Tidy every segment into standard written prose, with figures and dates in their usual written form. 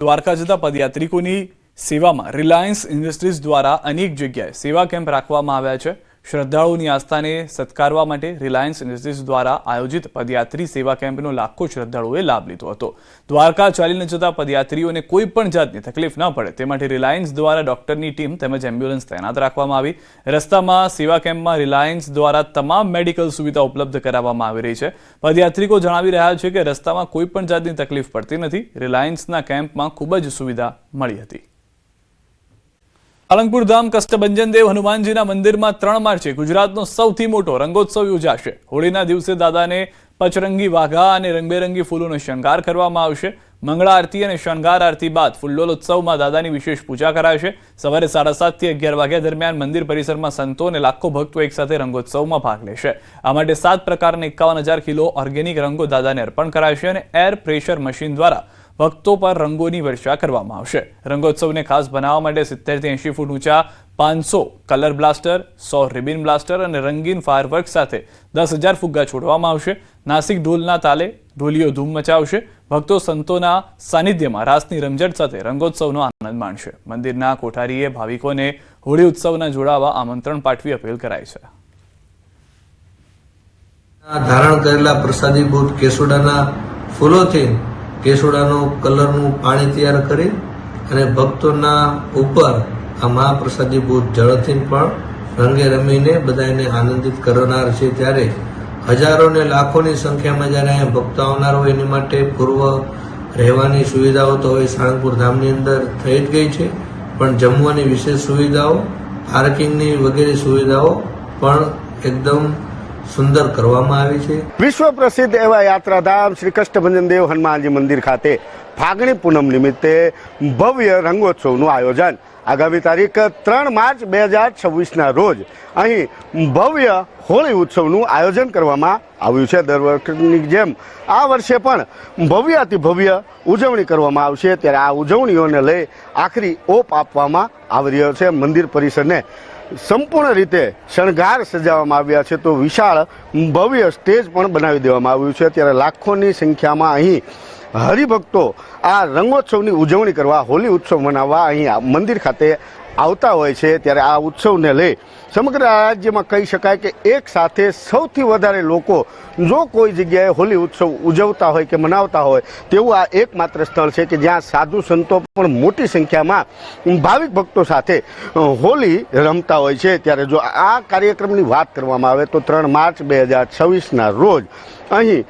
દ્વારકા જતા પદયાત્રિકોની સેવામાં Reliance industries દ્વારા અનેક જગ્યાએ સેવા કેમ્પ રાખવામાં આવ્યા છે। શ્રદ્ધાળુઓની આસ્થાને સત્કારવા માટે રિલાયન્સ ઇન્ડસ્ટ્રીઝ દ્વારા આયોજિત પદયાત્રી સેવા કેમ્પનો લાખો શ્રદ્ધાળુઓએ લાભ લીધો હતો। દ્વારકા ચાલીને જતા પદયાત્રીઓને કોઈ પણ જાતની તકલીફ ન પડે તે માટે રિલાયન્સ દ્વારા ડોક્ટરની ટીમ તેમજ એમ્બ્યુલન્સ તૈનાત રાખવામાં આવી। રસ્તામાં સેવા કેમ્પમાં રિલાયન્સ દ્વારા તમામ મેડિકલ સુવિધા ઉપલબ્ધ કરાવવામાં આવી રહી છે। પદયાત્રિકો જણાવી રહ્યા છે કે રસ્તામાં કોઈ પણ જાતની તકલીફ પડતી નથી। રિલાયન્સના કેમ્પમાં ખૂબ જ સુવિધા મળી હતી। સાળંગપુર ધામ કષ્ટભંજન દેવ હનુમાનજીના મંદિરમાં 3 માર્ચે ગુજરાતનો સૌથી મોટો રંગોત્સવ યોજાશે। હોળીના દિવસે દાદાને પચરંગી વાઘા અને રંગબેરંગી ફૂલોનો શણગાર કરવામાં આવશે। મંગળા આરતી અને શણગાર આરતી બાદ ફૂલ્લોત્સવમાં દાદાની વિશેષ પૂજા કરાશે। સવારે 7:30 થી 11 વાગ્યા દરમિયાન મંદિર પરિસરમાં સંતો અને લાખો ભક્તો એકસાથે રંગોત્સવમાં ભાગ લેશે। આ માટે 7 પ્રકારના 51,000 કિલો ઓર્ગેનિક રંગો દાદાને અર્પણ કરાશે અને એર પ્રેશર મશીન દ્વારા ભક્તો પર રંગોની વર્ષા કરવામાં આવશે। રંગોત્સવને ખાસ બનાવવા માટે 70 થી 80 ફૂટ ઊંચા 500 કલર બ્લાસ્ટર, 100 રિબિન બ્લાસ્ટર અને રંગીન ફાયરવર્ક સાથે 10,000 ફુગ્ગા છોડવામાં આવશે। નાસિક ઢોલના તાલે ઢોલીઓ ધૂમ મચાવશે। ભક્તો સંતોના સાનિધ્યમાં રાસની રમઝટ સાથે રંગોત્સવનો આનંદ માણશે। મંદિરના કોઠારીએ ભાવિકોને હોળી ઉત્સવના જોડાવા આમંત્રણ પાઠવી અપીલ કરાઈ છે। ધારણ કરેલા પ્રસાદી બૂટ કેસુડાના ફૂલોથી કેસુડાનો કલરનું પાણી તૈયાર કરી અને ભક્તોના ઉપર આ મહાપ્રસાદી બૂટ જળથી પણ રંગે રમીને બધાને આનંદિત કરનાર છે। ત્યારે હજારો ને લાખોની સંખ્યામાં જ્યારે અહીંયા ભક્તો આવનાર હોય એની માટે પૂર્વ રહેવાની સુવિધાઓ તો હવે સાળંગપુર ધામની અંદર થઈ જ ગઈ છે, પણ જમવાની વિશેષ સુવિધાઓ, પાર્કિંગની વગેરે સુવિધાઓ પણ એકદમ સુંદર કરવામાં આવી છે। વિશ્વ પ્રસિદ્ધ એવા યાત્રાધામ શ્રી કષ્ટભંજન દેવ હનુમાનજી મંદિર ખાતે ફાગણી પૂનમ નિમિત્તે ભવ્ય રંગોત્સવનું આયોજન આગામી તારીખ 3 માર્ચ 2026ના રોજ અહીં ભવ્ય હોળી ઉત્સવનું આયોજન કરવામાં આવ્યું છે। દર વખતની જેમ આ વર્ષે પણ ભવ્ય અતિ ભવ્ય ઉજવણી કરવામાં આવશે। ત્યારે આ ઉજવણીઓને લઈ આખરી ઓપ આપવામાં આવી રહ્યો છે। મંદિર પરિસરને સંપૂર્ણ રીતે શણગાર સજાવવામાં આવ્યા છે, તો વિશાળ ભવ્ય સ્ટેજ પણ બનાવી દેવામાં આવ્યું છે। ત્યારે લાખોની સંખ્યામાં અહીં હરિભક્તો આ રંગોત્સવની ઉજવણી કરવા, હોળી ઉત્સવ મનાવવા અહીં મંદિર ખાતે આવતા હોય છે। ત્યારે આ ઉત્સવને લઈ સમગ્ર રાજ્યમાં કહી શકાય કે એક સાથે સૌથી વધારે લોકો જો કોઈ જગ્યાએ હોળી ઉત્સવ ઉજવતા હોય કે મનાવતા હોય તેવું આ એકમાત્ર સ્થળ છે કે જ્યાં સાધુ સંતો પણ મોટી સંખ્યામાં ભાવિક ભક્તો સાથે હોળી રમતા હોય છે। ત્યારે જો આ કાર્યક્રમની વાત કરવામાં આવે તો 3 માર્ચ 2026ના રોજ અહીં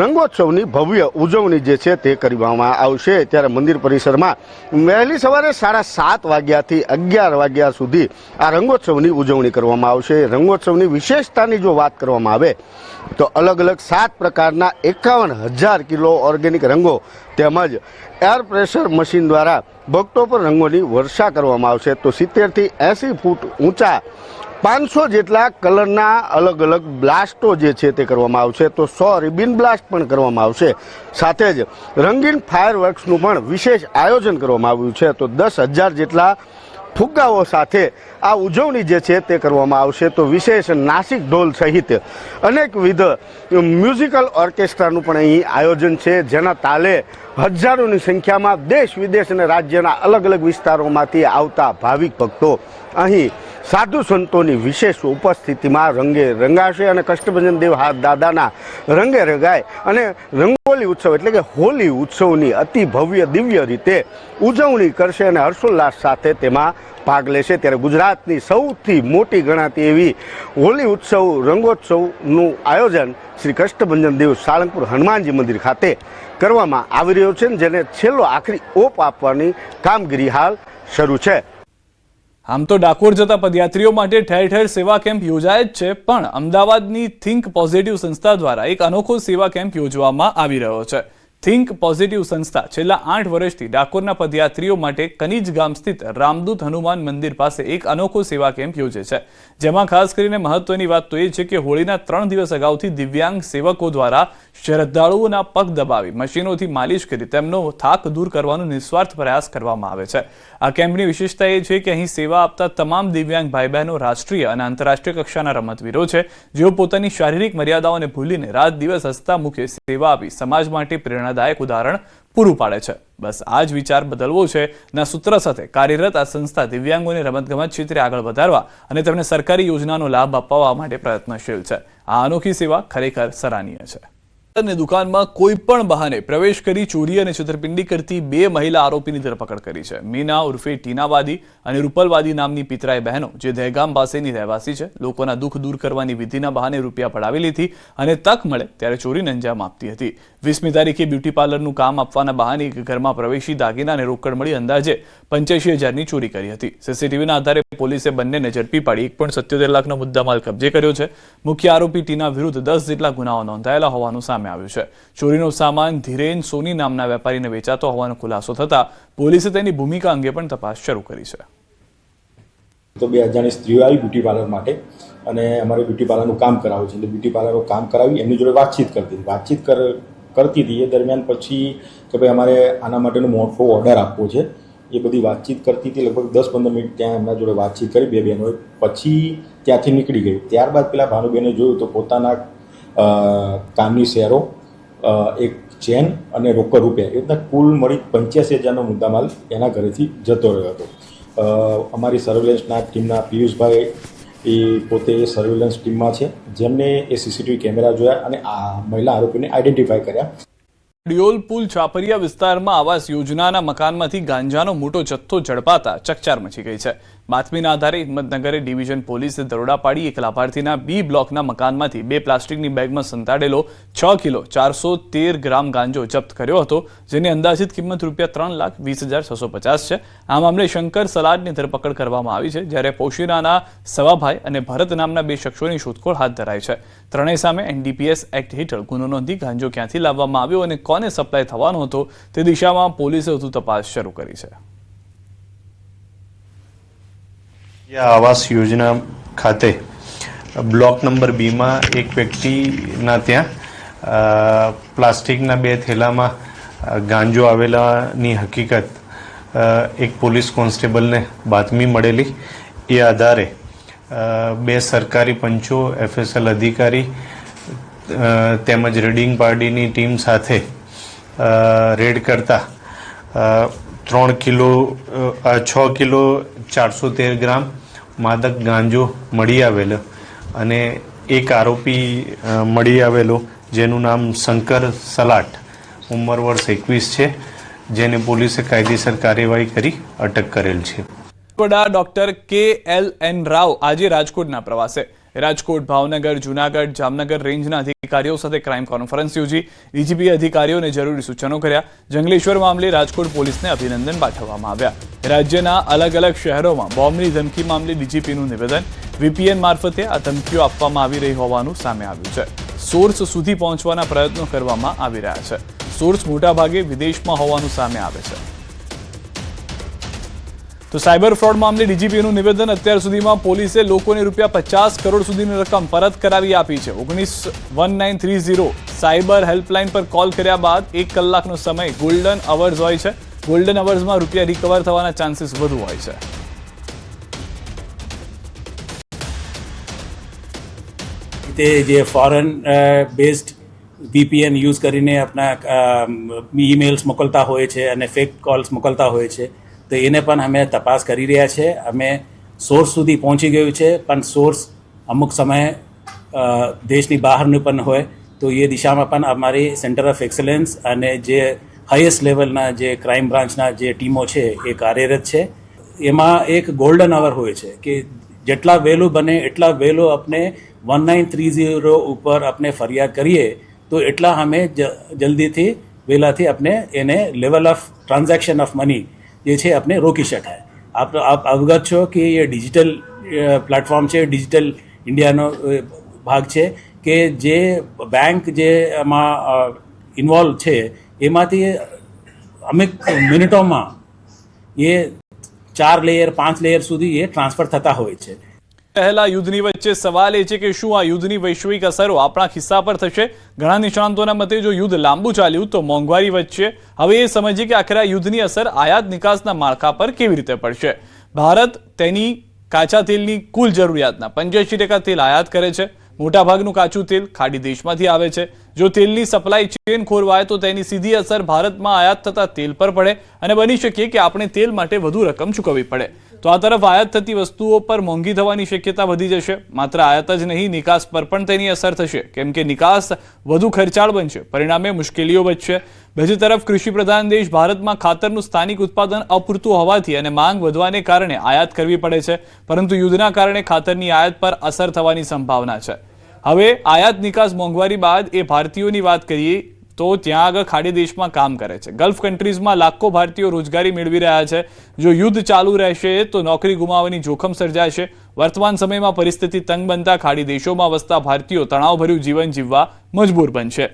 રંગોત્સવની ભવ્ય ઉજવણી જે છે તે કરવામાં આવશે। ત્યારે મંદિર પરિસરમાં વહેલી સવારે 7:30 વાગ્યાથી 11 વાગ્યા સુધી આ રંગોત્સવની ઉજવણી કરવામાં આવશે। રંગોત્સવની વિશેષતાની જો વાત કરવામાં આવે તો અલગ અલગ 7 પ્રકારના 51,000 કિલો ઓર્ગેનિક રંગો તેમજ એર પ્રેશર મશીન દ્વારા ભક્તો પર રંગોની વર્ષા કરવામાં આવશે। તો 70 થી 80 ફૂટ ઊંચા 500 જેટલા કલરના અલગ અલગ બ્લાસ્ટો જે છે તે કરવામાં આવશે। તો 100 રિબિન બ્લાસ્ટ પણ કરવામાં આવશે। સાથે જ રંગીન ફાયરવર્ક્સનું પણ વિશેષ આયોજન કરવામાં આવ્યું છે। તો 10,000 જેટલા ફુગ્ગાઓ સાથે આ ઉજવણી જે છે તે કરવામાં આવશે। તો વિશેષ નાસિક ઢોલ સહિત અનેકવિધ મ્યુઝિકલ ઓર્કેસ્ટ્રાનું પણ અહીં આયોજન છે, જેના તાલે હજારોની સંખ્યામાં દેશ વિદેશ અને રાજ્યના અલગ અલગ વિસ્તારોમાંથી આવતા ભાવિક ભક્તો અહીં સાધુ સંતોની વિશેષ ઉપસ્થિતિમાં રંગે રંગાશે અને કષ્ટભંજન દેવ દાદાના રંગે રંગાય અને રંગોલી ઉત્સવ એટલે કે હોળી ઉત્સવની અતિ ભવ્ય દિવ્ય રીતે ઉજવણી કરશે અને હર્ષોલ્લાસ સાથે તેમાં ભાગ લેશે। ત્યારે ગુજરાતની સૌથી મોટી ગણાતી એવી હોળી ઉત્સવ રંગોત્સવનું આયોજન શ્રી કષ્ટભંજન દેવ સાળંગપુર હનુમાનજી મંદિર ખાતે કરવામાં આવી રહ્યો છે, જેને છેલ્લો આખરી ઓપ આપવાની કામગીરી હાલ શરૂ છે। આમ તો ડાકોર જતા પદયાત્રીઓ માટે ઠેર ઠેર સેવા કેમ્પ યોજાય જ છે, પણ અમદાવાદની થિંક પોઝિટિવ સંસ્થા દ્વારા એક અનોખો સેવા કેમ્પ યોજવામાં આવી રહ્યો છે। થિંક પોઝિટિવ સંસ્થા છેલ્લા 8 વર્ષથી ડાકોરના પદયાત્રીઓ માટે કનીજ ગામ સ્થિત રામદૂત હનુમાન મંદિર પાસે એક અનોખો સેવા કેમ્પ યોજે છે, જેમાં ખાસ કરીને મહત્વની વાત તો એ છે કે હોળીના 3 દિવસ અગાઉથી દિવ્યાંગ સેવકો દ્વારા શ્રદ્ધાળુઓના પગ દબાવી મશીનોથી માલિશ કરી તેમનો થાક દૂર કરવાનો નિસ્વાર્થ પ્રયાસ કરવામાં આવે છે। આ કેમ્પની વિશેષતા એ છે કે અહીં સેવા આપતા તમામ દિવ્યાંગ ભાઈ બહેનો રાષ્ટ્રીય અને આંતરરાષ્ટ્રીય કક્ષાના રમતવીરો છે, જેઓ પોતાની શારીરિક મર્યાદાઓને ભૂલીને રાત દિવસ હસતા મુખે સેવા આપી સમાજ માટે પ્રેરણા પ્રેરણાદાયક ઉદાહરણ પૂરું પાડે છે. બસ આ જ વિચાર બદલવો છે ના સૂત્ર સાથે કાર્યરત આ સંસ્થા દિવ્યાંગોને રમતગમત ક્ષેત્રે આગળ વધારવા અને તેમને સરકારી યોજનાનો લાભ અપાવવા માટે પ્રયત્નશીલ છે. આ અનોખી સેવા ખરેખર સરાહનીય છે. અને દુકાનમાં કોઈ પણ બહાને પ્રવેશ કરી ચોરી અને છેતરપિંડી કરતી 2 મહિલા આરોપીની ધરપકડ કરી છે. મીના ઉર્ફે ટીનાવાદી અને રૂપલવાદી નામની પિતરાઈ બહેનો જે દહેગામ પાસેની રહેવાસી છે, લોકોના દુઃખ દૂર કરવાની વિધિના બહાને રૂપિયા પડાવી લીધી અને તક મળે ત્યારે ચોરીને અંજામ આપતી હતી. 20મી તારીખે બ્યુટી પાર્લરનું કામ આપવાના બહાને એક ઘરમાં પ્રવેશી દાગીના અને રોકડ મળી અંદાજે 85,000ની ચોરી કરી હતી. સીસીટીવીના આધારે પોલીસે બંનેને ઝડપી પાડી 1.77 લાખનો મુદ્દામાલ કબજે કર્યો છે. મુખ્ય આરોપી ટીના વિરુદ્ધ 10 જેટલા ગુનાઓ નોંધાયેલા હોવાનું સામે આવ્યું છે. ચોરીનો સામાન ધીરેન સોની નામના વેપારીને વેચાતો હોવાનો ખુલાસો થતા પોલીસે તેની ભૂમિકા અંગે પણ તપાસ શરૂ કરી છે. તો 2 અજાણી સ્ત્રીઓ આવી બ્યુટી પાર્લર માટે અને અમારે બ્યુટી પાર્લરનું કામ કરાવ્યું છે. એટલે બ્યુટી પાર્લરનું કામ કરાવી એમની જોડે વાતચીત કરતી હતી. એ દરમિયાન પછી કે ભાઈ અમારે આના માટેનો મોટો ઓર્ડર આપવો છે, એ બધી વાતચીત કરતી હતી. લગભગ 10-15 મિનિટ ત્યાં એમના જોડે વાતચીત કરી 2 બહેનોએ. પછી ત્યાંથી નીકળી ગઈ. ત્યારબાદ પેલા ભાનુબેને જોયું તો પોતાના કાનની શેરો, એક ચેન અને રોકડ રૂપિયા, એ રીતના કુલ મળી 85,000નો મુદ્દામાલ એના ઘરેથી જતો રહ્યો હતો. અમારી સર્વેલન્સના ટીમના પિયુષભાઈ એ પોતે સર્વેલન્સ ટીમમાં છે, જેમને એ સીસીટીવી કેમેરા જોયા અને આ મહિલા આરોપીને આઈડેન્ટિફાઈ કર્યા. ડિયોલ પુલ છાપરિયા વિસ્તારમાં આવાસ યોજનાના મકાનમાંથી ગાંજાનો મોટો જથ્થો ઝડપાતા ચકચાર મચી ગઈ છે. બાતમીના આધારે હિંમતનગર ડિવિઝન પોલીસે દરોડા પાડી એક લાભાર્થીના બી બ્લોકના મકાનમાંથી 2 પ્લાસ્ટિકની બેગમાં સંતાડેલો 6 કિલો 413 ગ્રામ ગાંજો જપ્ત કર્યો હતો, જેની અંદાજિત કિંમત ₹3,20,650 છે. આ મામલે શંકર સલાડની ધરપકડ કરવામાં આવી છે, જ્યારે પોશીનાના સવાભાઈ અને ભરત નામના 2 શખ્સોની શોધખોળ હાથ ધરાઈ છે. ત્રણેય સામે NDPS એક્ટ હેઠળ ગુનો નોંધી ગાંજો ક્યાંથી લાવવામાં આવ્યો અને કોને સપ્લાય થવાનો હતો તે દિશામાં પોલીસે વધુ તપાસ શરૂ કરી છે. આવાસ યોજના ખાતે બ્લોક નંબર B માં એક વ્યક્તિના ત્યાં પ્લાસ્ટિકના 2 થેલામાં ગાંજો આવેલાની હકીકત એક પોલીસ કોન્સ્ટેબલને બાતમી મળેલી. એ આધારે 2 સરકારી પંચો, FSL અધિકારી તેમજ રેડિંગ પાર્ટીની ટીમ સાથે રેડ કરતા 6 કિલો 413 ગ્રામ માદક ગાંજો મળી આવેલો અને એક આરોપી મળી આવેલો, જેનું નામ શંકર સલાટ, ઉંમર વર્ષ 21 છે, જેને પોલીસે કાયદેસર કાર્યવાહી કરી અટક કરેલ છે. વડા ડોક્ટર KLN રાવ આજે રાજકોટના પ્રવાસે. રાજકોટ, ભાવનગર, જૂનાગઢ, જામનગર રેન્જના અધિકારીઓ સાથે ક્રાઇમ કોન્ફરન્સ યોજી DGP અધિકારીઓને જરૂરી સૂચનો કર્યા. જંગલેશ્વર મામલે રાજકોટ પોલીસને અભિનંદન પાઠવવામાં આવ્યા. રાજ્યના અલગ અલગ શહેરોમાં બોમ્બની ધમકી મામલે DGPનું નિવેદન. VPN મારફતે આ ધમકીઓ આપવામાં આવી રહી હોવાનું સામે આવ્યું છે. સોર્સ સુધી પહોંચવાના પ્રયત્નો કરવામાં આવી રહ્યા છે. સોર્સ મોટાભાગે વિદેશમાં હોવાનું સામે આવે છે. તો સાયબર ફ્રોડ મામલે DGPનું નિવેદન. અત્યાર સુધીમાં પોલીસે લોકોને ₹50 કરોડ સુધીની રકમ પરત કરાવી આપી છે. 191930 સાયબર હેલ્પલાઇન પર કોલ કર્યા બાદ 1 કલાકનો સમય ગોલ્ડન અવર્સ હોય છે. ગોલ્ડન અવર્સમાં રૂપિયા રિકવર થવાના ચાન્સીસ વધુ હોય છે. તે જે ફોરેન બેઝડ VPN યુઝ કરીને આપણા ઈમેલ્સ મોકલતા હોય છે અને ફેક કોલ્સ મોકલતા હોય છે, તો એને પણ અમે તપાસ કરી રહ્યા છે. અમે સોર્સ સુધી પહોંચી ગયું છે, પણ સોર્સ અમુક સમયે દેશની બહારનું પણ હોય, તો એ દિશામાં પણ અમારી સેન્ટર ઓફ એક્સલન્સ અને જે હાઈએસ્ટ લેવલના જે ક્રાઇમ બ્રાન્ચના જે ટીમો છે એ કાર્યરત છે. એમાં એક ગોલ્ડન અવર હોય છે કે જેટલા વહેલું બને એટલા વહેલું આપણે 1930 ઉપર આપણે ફરિયાદ કરીએ તો એટલા અમે જલ્દીથી વહેલાથી આપણે એને level of transaction of money જે છે આપણે રોકી શકાય. આપ અવગત છો કે એ ડિજિટલ પ્લેટફોર્મ છે, ડિજિટલ ઇન્ડિયાનો ભાગ છે કે જે બેંક જે એમાં ઇન્વોલ્વ છે એમાંથી અમુક મિનિટોમાં એ 4 લેયર 5 લેયર સુધી એ ટ્રાન્સફર થતા હોય છે. પહેલા યુદ્ધની વચ્ચે સવાલ એ છે કે શું આ યુદ્ધની વૈશ્વિક અસરો આપણા ખિસ્સા પર થશે? ઘણા નિષ્ણાંતોના મતે જો યુદ્ધ લાંબુ ચાલ્યું તો મોંઘવારી વધશે. હવે એ સમજીએ કે આખરે આ યુદ્ધની અસર આયાત નિકાસના માળખા પર કેવી રીતે પડશે. ભારત તેની કાચા તેલની કુલ જરૂરિયાતના 85% તેલ આયાત કરે છે. મોટાભાગનું કાચું તેલ ખાડી દેશમાંથી આવે છે. જો તેલની સપ્લાય ચેન ખોરવાય તો તેની સીધી અસર ભારતમાં આયાત થતા તેલ પર પડે અને બની શકે કે આપણે તેલ માટે વધુ રકમ ચૂકવવી પડે. તો આ તરફ આયાત થતી વસ્તુઓ પર મોંઘી થવાની શક્યતા વધી જશે. માત્ર આયાત જ નહીં, નિકાસ પર પણ તેની અસર થશે, કેમ કે નિકાસ વધુ ખર્ચાળ બનશે, પરિણામે મુશ્કેલીઓ વધશે. બીજી તરફ કૃષિ પ્રધાન દેશ ભારતમાં ખાતરનું સ્થાનિક ઉત્પાદન અપૂરતું હોવાથી અને માંગ વધવાને કારણે આયાત કરવી પડે છે, પરંતુ યુદ્ધના કારણે ખાતરની આયાત પર અસર થવાની સંભાવના છે. હવે આયાત નિકાસ મોંઘવારી બાદ એ ભારતીયોની વાત કરીએ તો ત્યાં આગળ ખાડી દેશમાં કામ કરે છે. ગલ્ફ કન્ટ્રીઝમાં લાખો ભારતીયો રોજગારી મેળવી રહ્યા છે. જો યુદ્ધ ચાલુ રહેશે તો નોકરી ગુમાવવાની જોખમ સર્જાશે. વર્તમાન સમયમાં પરિસ્થિતિ તંગ બનતા ખાડી દેશોમાં વસતા ભારતીયો તણાવભર્યું જીવન જીવવા મજબૂર બનશે.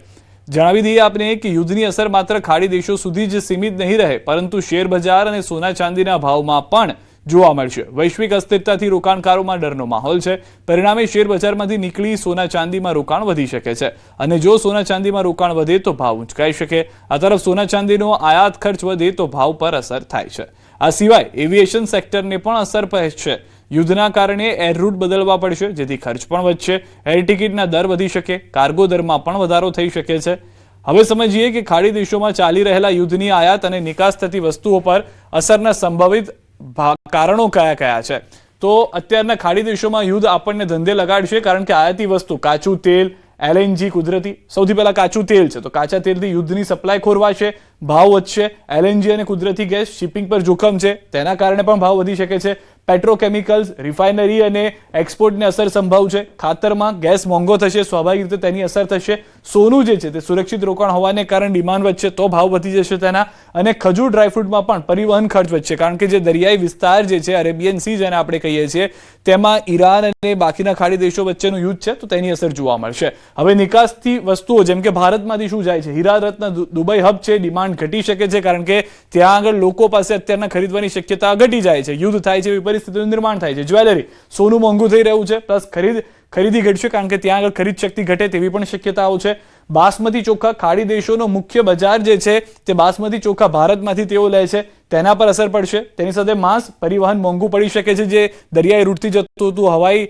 જણાવી દઈએ આપને કે યુદ્ધની અસર માત્ર ખાડી દેશો સુધી જ સીમિત નહીં રહે, પરંતુ શેર બજાર અને સોના ચાંદીના ભાવમાં પણ જોવા મળશે. વૈશ્વિક અસ્થિરતાથી રોકાણકારોમાં ડરનો માહોલ છે. પરિણામે શેર બજારમાંથી નીકળી સોના ચાંદીમાં રોકાણ વધી શકે છે અને જો સોના ચાંદીમાં રોકાણ વધે તો ભાવ ઊંચકાઈ શકે. આ તરફ સોના ચાંદીનો આયાત ખર્ચ વધે તો ભાવ પર અસર થાય છે. આ સિવાય એવિએશન સેક્ટરને પણ અસર પહોંચશે. યુદ્ધના કારણે એર રૂટ બદલવા પડશે, જેથી ખર્ચ પણ વધશે. એર ટિકિટના દર વધી શકે, કાર્ગો દરમાં પણ વધારો થઈ શકે છે. હવે સમજીએ કે ખાડી દેશોમાં ચાલી રહેલા યુદ્ધની આયાત અને નિકાસ થતી વસ્તુઓ પર અસરના સંભવિત કારણો કયા કયા છે. તો અત્યારના ખાડી દેશોમાં યુદ્ધ આપણને ધંધે લગાડશે, કારણ કે આયાતી વસ્તુ કાચું તેલ, LNG કુદરતી. સૌથી પહેલા કાચું તેલ છે, તો કાચા તેલથી યુદ્ધની સપ્લાય ખોરવાશે, ભાવ વધશે. LNG અને કુદરતી ગેસ શિપિંગ પર જોખમ છે, તેના કારણે પણ ભાવ વધી શકે છે. પેટ્રોકેમિકલ્સ, રિફાઇનરી અને એક્સપોર્ટને અસર સંભવ છે. ખાતરમાં ગેસ મોંઘો થશે, સ્વાભાવિક રીતે તેની અસર થશે. સોનું જે છે તે સુરક્ષિત રોકાણ હોવાને કારણે ડિમાન્ડ વધશે, તો ભાવ વધી જશે તેના. અને ખજૂર ડ્રાયફ્રૂટમાં પણ પરિવહન ખર્ચ વધશે, કારણ કે જે દરિયાઈ વિસ્તાર જે છે, અરેબિયન સી જેને આપણે કહીએ છીએ, તેમાં ઈરાન અને બાકીના ખાડી દેશો વચ્ચેનું યુદ્ધ છે, તો તેની અસર જોવા મળશે. હવે નિકાસથી વસ્તુઓ જેમ કે ભારતમાંથી શું જાય છે, હીરા રત્ન દુબઈ હબ છે, ડિમાન્ડ ઘટી શકે છે, કારણ કે ત્યાં આગળ લોકો પાસે અત્યારના ખરીદવાની શક્યતા ઘટી જાય છે. યુદ્ધ થાય છે, એવી પરિસ્થિતિનું નિર્માણ થાય છે. જ્વેલરી, સોનું મોંઘું થઈ રહ્યું છે, પ્લસ ખરીદી ઘટશે, કારણ કે ત્યાં આગળ ખરીદ શક્તિ ઘટે તેવી પણ શક્યતાઓ છે. બાસમતી ચોખા, ખાડી દેશોનો મુખ્ય બજાર જે છે તે બાસમતી ચોખા ભારતમાંથી તેઓ લે છે, તેના પર અસર પડશે. તેની સાથે માંસ, પરિવહન મોંઘું પડી શકે છે. જે દરિયાઈ રૂટથી જતું હતું, હવાઈ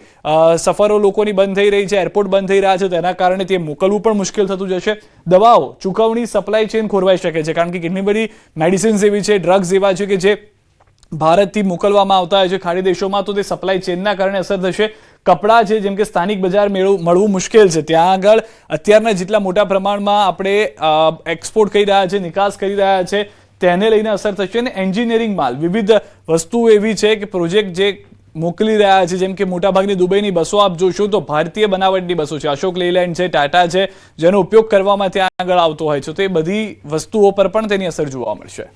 સફરો લોકોની બંધ થઈ રહી છે, એરપોર્ટ બંધ થઈ રહ્યા છે, તેના કારણે તે મોકલવું પણ મુશ્કેલ થતું જશે. દવાઓ, ચૂકવણી, સપ્લાય ચેન ખોરવાઈ શકે છે, કારણ કે કેટલી બધી મેડિસિન્સ એવી છે, ડ્રગ્સ એવા છે કે જે ભારતથી મોકલવામાં આવતા હોય છે ખાડી દેશોમાં, તો તે સપ્લાય ચેનના કારણે અસર થશે. કપડાં છે, જેમ કે સ્થાનિક બજાર મળવું મુશ્કેલ છે, ત્યાં આગળ અત્યારના જેટલા મોટા પ્રમાણમાં આપણે એક્સપોર્ટ કરી રહ્યા છે, નિકાસ કરી રહ્યા છે, તેને લઈને અસર થશે. અને એન્જિનિયરિંગ માલ, વિવિધ વસ્તુઓ એવી છે કે પ્રોજેક્ટ જે મોકલી રહ્યા છે, જેમ કે મોટાભાગની દુબઈની બસો આપ જોશો તો ભારતીય બનાવટની બસો છે, અશોક લેલેન્ડ છે, ટાટા છે, જેનો ઉપયોગ કરવામાં ત્યાં આગળ આવતો હોય છે, તો એ બધી વસ્તુઓ પર પણ તેની અસર જોવા મળશે.